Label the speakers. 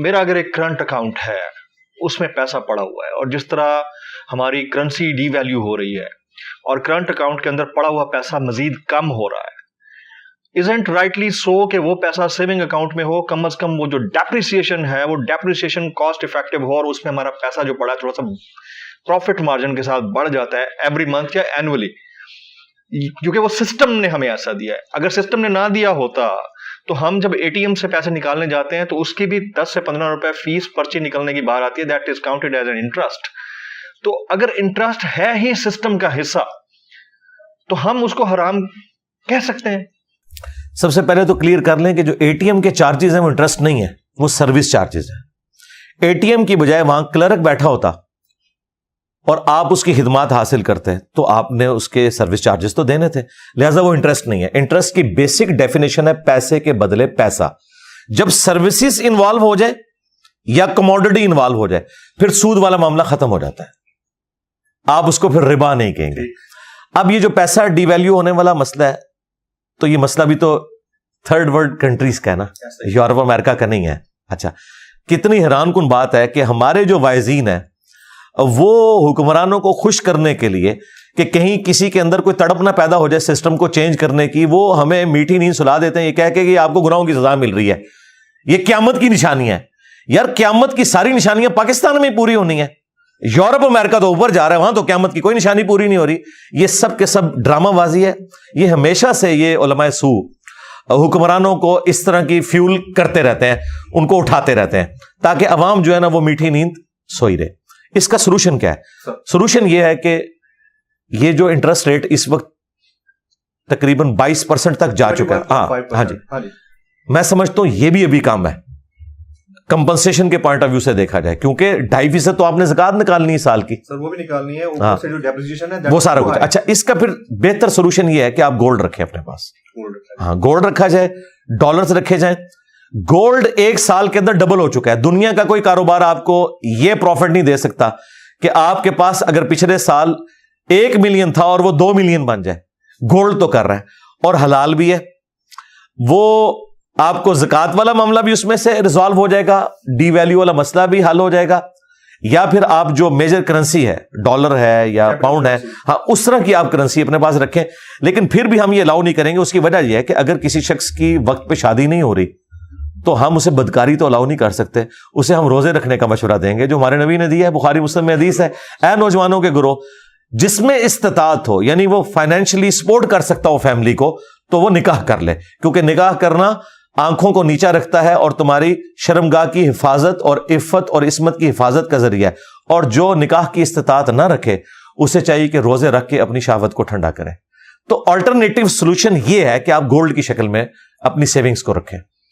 Speaker 1: میرا اگر ایک کرنٹ اکاؤنٹ ہے اس میں پیسہ پڑا ہوا ہے اور جس طرح ہماری کرنسی ڈی ویلیو ہو رہی ہے اور کرنٹ اکاؤنٹ کے اندر پڑا ہوا پیسہ مزید کم ہو رہا ہے, isn't rightly so کہ وہ پیسہ سیونگ اکاؤنٹ میں ہو, کم از کم وہ جو ڈیپریسیشن ہے وہ ڈیپریسیشن کاسٹ افیکٹو ہو اور اس میں ہمارا پیسہ جو پڑا ہے تھوڑا سا پروفٹ مارجن کے ساتھ بڑھ جاتا ہے ایوری منتھ یا اینولی, کیونکہ وہ سسٹم نے ہمیں ایسا دیا ہے. اگر سسٹم نے نہ دیا ہوتا تو ہم جب اے ٹی ایم سے پیسے نکالنے جاتے ہیں تو اس کی بھی 10 سے 15 روپے فیس پرچی نکلنے کی بات آتی ہے, that is counted as an interest. تو اگر انٹرسٹ ہے ہی سسٹم کا حصہ تو ہم اس کو حرام کہہ سکتے ہیں؟
Speaker 2: سب سے پہلے تو کلیئر کر لیں کہ جو اے ٹی ایم کے چارجز ہیں وہ انٹرسٹ نہیں ہے, وہ سروس چارجز ہیں. اے ٹی ایم کی بجائے وہاں کلرک بیٹھا ہوتا اور آپ اس کی خدمات حاصل کرتے تو آپ نے اس کے سروس چارجز تو دینے تھے, لہذا وہ انٹرسٹ نہیں ہے. انٹرسٹ کی بیسک ڈیفینیشن ہے پیسے کے بدلے پیسہ. جب سروسز انوالو ہو جائے یا کموڈٹی انوالو ہو جائے پھر سود والا معاملہ ختم ہو جاتا ہے, آپ اس کو پھر ربا نہیں کہیں گے. اب یہ جو پیسہ ڈی ویلیو ہونے والا مسئلہ ہے تو یہ مسئلہ بھی تو تھرڈ ورلڈ کنٹریز کا ہے نا, یورپ امریکہ کا نہیں ہے. اچھا, کتنی حیران کن بات ہے کہ ہمارے جو واعظین ہیں وہ حکمرانوں کو خوش کرنے کے لیے کہ کہیں کسی کے اندر کوئی تڑپ نہ پیدا ہو جائے سسٹم کو چینج کرنے کی, وہ ہمیں میٹھی نیند سلا دیتے ہیں یہ کہہ کے کہ آپ کو گناہوں کی سزا مل رہی ہے. یہ قیامت کی نشانی ہے یار, قیامت کی ساری نشانیاں پاکستان میں پوری ہونی ہے. یورپ امریکہ تو اوپر جا رہا ہے, وہاں تو قیامت کی کوئی نشانی پوری نہیں ہو رہی. یہ سب کے سب ڈرامہ بازی ہے. یہ ہمیشہ سے یہ علماء سو حکمرانوں کو اس طرح کی فیول کرتے رہتے ہیں, ان کو اٹھاتے رہتے ہیں تاکہ عوام جو ہے نا وہ میٹھی نیند سوئی رہے. اس کا سولوشن کیا ہے؟ سولوشن یہ ہے کہ یہ جو انٹرسٹ ریٹ اس وقت تقریباً 22% تک جا چکا ہے. ہاں جی, میں سمجھتا ہوں یہ بھی ابھی کام ہے کمپنسیشن کے پوائنٹ آف ویو سے دیکھا جائے, کیونکہ 2.5% تو آپ نے زکات نکالنی ہے سال کی,
Speaker 1: وہ بھی نکالنی ہے, اوپر سے جو ڈیپریسیشن ہے
Speaker 2: وہ سارا کچھ. اچھا, اس کا پھر بہتر سولوشن یہ ہے کہ آپ گولڈ رکھیں اپنے پاس. ہاں, گولڈ رکھا جائے, ڈالرز رکھے جائیں. گولڈ 1 سال کے اندر ڈبل ہو چکا ہے. دنیا کا کوئی کاروبار آپ کو یہ پروفٹ نہیں دے سکتا کہ آپ کے پاس اگر پچھلے سال 1 ملین تھا اور وہ 2 ملین بن جائے. گولڈ تو کر رہا ہے اور حلال بھی ہے. وہ آپ کو زکات والا معاملہ بھی اس میں سے ریزالو ہو جائے گا, ڈی ویلیو والا مسئلہ بھی حل ہو جائے گا, یا پھر آپ جو میجر کرنسی ہے ڈالر ہے یا پاؤنڈ ہے, ہاں اس طرح کی آپ کرنسی اپنے پاس رکھیں. لیکن پھر بھی ہم یہ الاؤ نہیں کریں گے. اس کی وجہ یہ ہے کہ اگر کسی شخص کی وقت پہ شادی نہیں ہو رہی تو ہم اسے بدکاری تو الاؤ نہیں کر سکتے, اسے ہم روزے رکھنے کا مشورہ دیں گے جو ہمارے نبی نے دیا ہے. بخاری مسلم میں حدیث ہے, اے نوجوانوں کے گروہ جس میں استطاعت ہو, یعنی وہ فائنینشلی سپورٹ کر سکتا ہو فیملی کو, تو وہ نکاح کر لے, کیونکہ نکاح کرنا آنکھوں کو نیچا رکھتا ہے اور تمہاری شرمگاہ کی حفاظت اور عفت اور عصمت کی حفاظت کا ذریعہ ہے. اور جو نکاح کی استطاعت نہ رکھے اسے چاہیے کہ روزے رکھ کے اپنی شہوت کو ٹھنڈا کرے. تو آلٹرنیٹو سولوشن یہ ہے کہ آپ گولڈ کی شکل میں اپنی سیونگز کو رکھیں.